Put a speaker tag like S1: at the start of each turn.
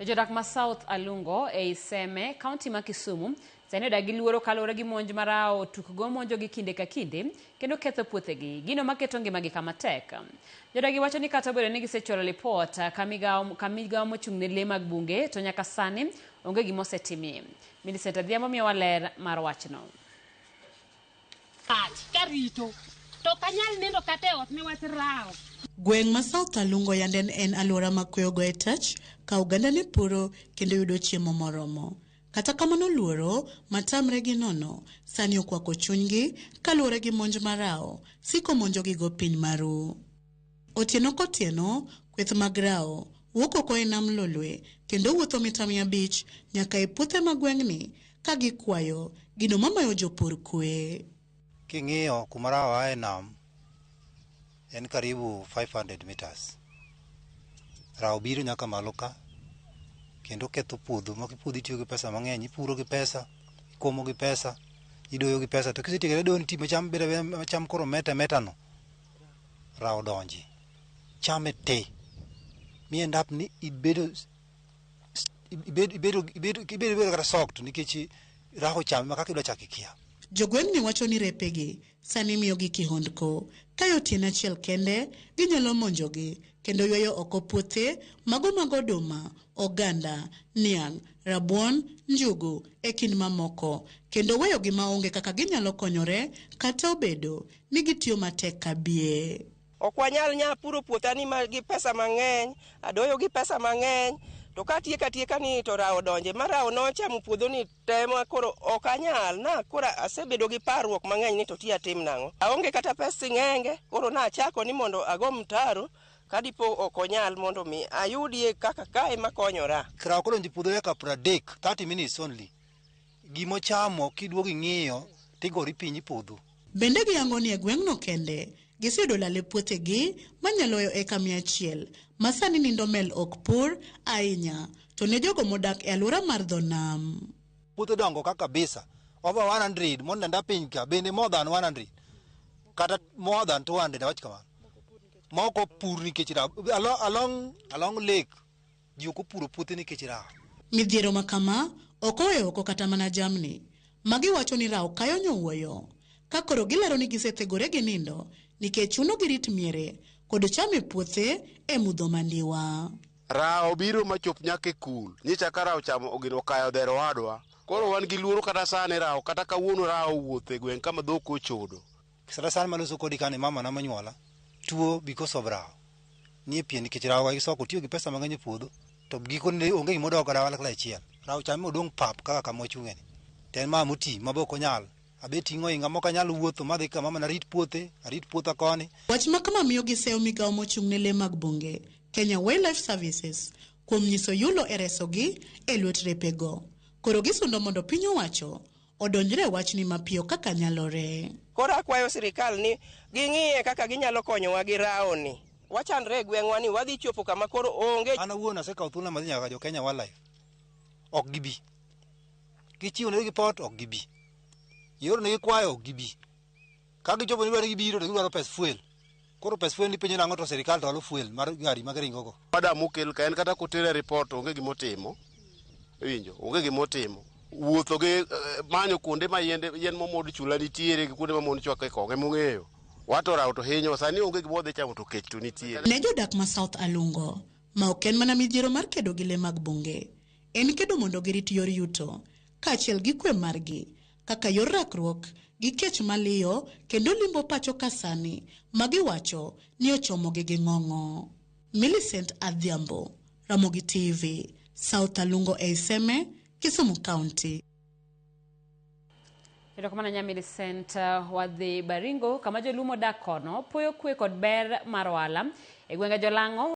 S1: Jodak ma South Alungo e Iseme, kaunti ma Kisumu, sani odagi luoro kaluwore gi monj marao tukgo monjogi kinde ka kinde kendo ketho puothegi, gino maketo ngimagi kama tek. Jodagi wacho ni kata obedo ni gisechwalo lipot ka migawo mochung' ne lee mag bunge, to nyaka sani onge gima osetimie. Millicent Adhiambo miyowa ler mar wachno.
S2: Gweng' ma South Alungo yanden en alwora ma kuyo goe tach ka oganda ne puro kendo yudo chiemo moromo. Kata kamano luoro matamre gi nono sani okwako chunygi kaluwore gi monj marao siko monjogi go piny maru. Otieno kotieno kweth mag rao wuok oko e nam Lolwe kendo wuotho mita 500 nyaka e puothe ma gweng'ni ka gikwayo gino mamayo jopur kwe.
S3: King'iyo kuma rao ae nam en karibu 500 meters. Rao biro nyaka malo ka kendo ketho puodho, mokipudho itiyo gi pesa mang'eny, ipuro gi pesa, ikomo gi pesa, idoyo gi pesa, to kisetieko doyo nitie macham bede macham koro meta no. Rao donji. Chame te. Mi endap ni ibedo kata sokt nikech rao chame makaka idwa chaki kia.
S2: Jogweng'ni wacho ni repegi sani miyogi kihondko kayo tiena achiel kende ginyalo monjogi kendo yweyo oko puothe mago oduma, oganda, niang', rabuon, njugu e kind mamoko kendo weyo gi maonge kaka ginyalo konyore kata obedo ni gitiyo matek ka bie.
S4: Ok wanyal puro puothani gi pesa mang'eny, adoyo gi pesa mang'eny, to katieka ni to rao donje, ma rao nochamo puodhoni tema koro ok anyal na koro asebedo gi parruok mang'eny ni to ti atim nang'o. Aonge kata pes sing'enge, koro nachako ni mondo ago mtaro kadipo ok onyal mondo mi ayudie kaka kae makonyora.
S3: Rao kodonjo puodho eka 30 minutes only. Gimochamo kiduogo ing'iyo tigori piny puodho.
S2: Bende giyango ni e gweng'no kende giseyudo lal e puothegi manyalo yo eka 100 masani nindo mel ok pur ahinya to ne jogo modak e alwora mar dho nam.
S3: Puothe dongo kaka kabisa over 100 monda piny ka bende more than 100 kata more than 200 awach kamano. Moko pur nikech rao along lake ji ok opuro puothe nikech rao.
S2: Midhiero makama ok oweyo oko kata mana jamni magiwacho ni rao kayo nyowuoyo ka koro gilero ni gisethegore gi nindo nikech chuno gi rit miere kod chame puothe e mudho mandiwa.
S5: Rao biro machop nyaka kul nyicha ka rao chamo ogino kayo dhero wadwa koro wan gi luoro kata sane rao kata kawuono rao wuothe gweng' kama dhok ochodo.
S3: Kata sane maloso kodi kane mama na manyuola tuo because of rao. Nie pien nikech rao ga isoko tiyo gi pesa mang'eny e puodho to giko ne onge gimodok kata wala kala achiel. Rao chame odong' pap kaka kama ochung'eni. Ten ma moti mabok onyal abe ting'o inga moko nyalo wuotho madhi kama mana arit puotha koni.
S2: Wach makama miyo giseyo migawo mochung' ne lee mag bunge Kenya Wildlife Services kuom nyiso yulo e resogi e lwet repego. Koro gisundo mondo piny owacho odonjre wachni mapiyo kaka nyalore.
S4: Koro akwayo sirikal ni ging'iye kaka ginyalo konyowa gi rao ni. Wachandre e gweng'wa ni wadhi chopo kama koro onge.
S3: An awuon asekawo thuolo madhi nyaka jo Kenya Wildlife. Ok gibi. Gichiwo ne report ok gibi. Yor ne kwayo ok gibi. Ka gichopo ni dwaro gibiro to gidwaro pes fuel. Koro pes fuel ni penyo nang'o to sirikal to alo fuel mar gari magringo go.
S5: Madam okel ka en kata kotere report onge gimotimo. Winjo, onge gimotimo. Wuotho gi manyo kuonde ma yien momod chula nitiere gi kuonde ma mon chwake konge mong'eyo. Wato rao to hinyo sani onge gimodhi chamo to kech to nitiere.
S2: Ne jodak ma South Alungo ma ok en mana midhiero mar kedo gi lee mag bunge. En kedo mondo girit yor yuto kaachiel gi kwe margi kaka yor rakruok gi kech maliyo kendo limbo pacho kasani magiwacho ni ochomogi gi ng'ong'o. Millicent Adhiambo, Ramogi TV, South Alungo e Iseme, Kisumu County.
S1: Erokamano nya Millicent wadhi Baringo kama jolumo dak kono puoyo kwe kod ber mar ohala e gwenge Jolang'o.